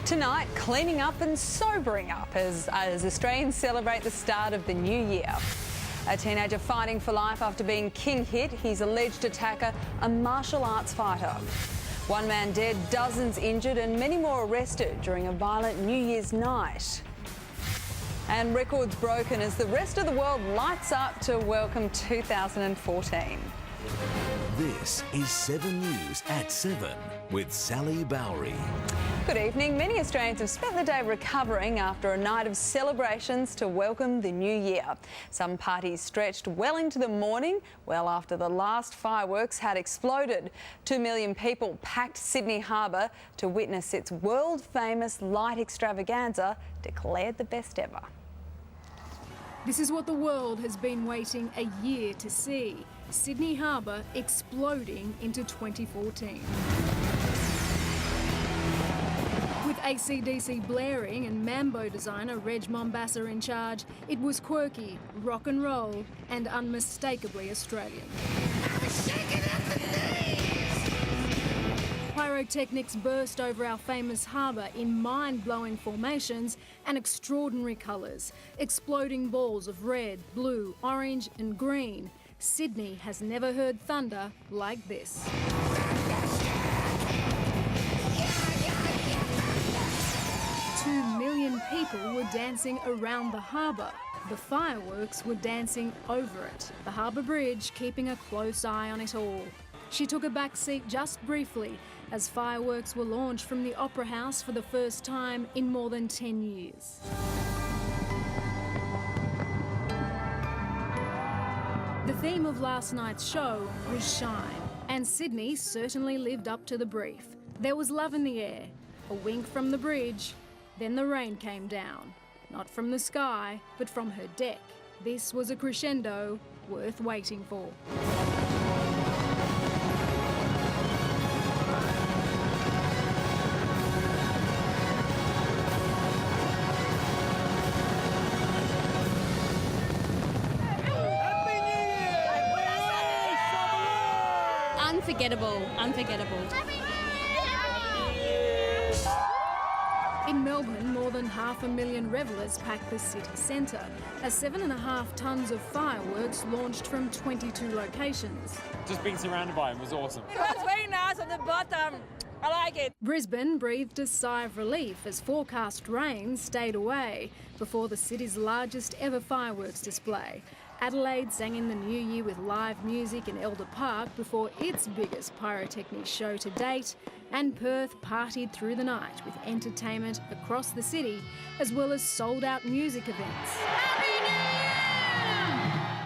Tonight, cleaning up and sobering up as Australians celebrate the start of the new year. A teenager fighting for life after being king-hit, his alleged attacker, a martial arts fighter. One man dead, dozens injured and many more arrested during a violent New Year's night. And records broken as the rest of the world lights up to welcome 2014. This is 7 News at 7 with Sally Bowery. Good evening. Many Australians have spent the day recovering after a night of celebrations to welcome the new year. Some parties stretched well into the morning, well after the last fireworks had exploded. 2 million people packed Sydney Harbour to witness its world-famous light extravaganza, declared the best ever. This is what the world has been waiting a year to see. Sydney Harbour exploding into 2014. With AC/DC blaring and Mambo designer Reg Mombassa in charge, it was quirky, rock and roll and unmistakably Australian. Pyrotechnics burst over our famous harbour in mind-blowing formations and extraordinary colours, exploding balls of red, blue, orange and green. Sydney has never heard thunder like this. People were dancing around the harbour. The fireworks were dancing over it. The Harbour Bridge keeping a close eye on it all. She took a back seat just briefly as fireworks were launched from the Opera House for the first time in more than 10 years. The theme of last night's show was shine, and Sydney certainly lived up to the brief. There was love in the air, a wink from the bridge. Then the rain came down, not from the sky, but from her deck. This was a crescendo worth waiting for. Unforgettable, unforgettable. In Melbourne, more than 500,000 revellers packed the city centre as 7.5 tonnes of fireworks launched from 22 locations. Just being surrounded by them was awesome. It was very nice on the bottom. I like it. Brisbane breathed a sigh of relief as forecast rain stayed away before the city's largest ever fireworks display. Adelaide sang in the new year with live music in Elder Park before its biggest pyrotechnics show to date, and Perth partied through the night with entertainment across the city as well as sold-out music events. Happy New Year!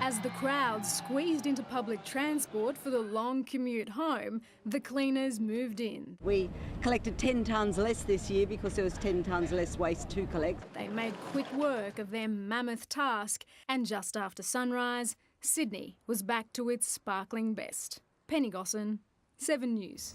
As the crowd squeezed into public transport for the long commute home, the cleaners moved in. We collected 10 tonnes less this year because there was 10 tonnes less waste to collect. They made quick work of their mammoth task, and just after sunrise, Sydney was back to its sparkling best. Penny Gosson, 7 News.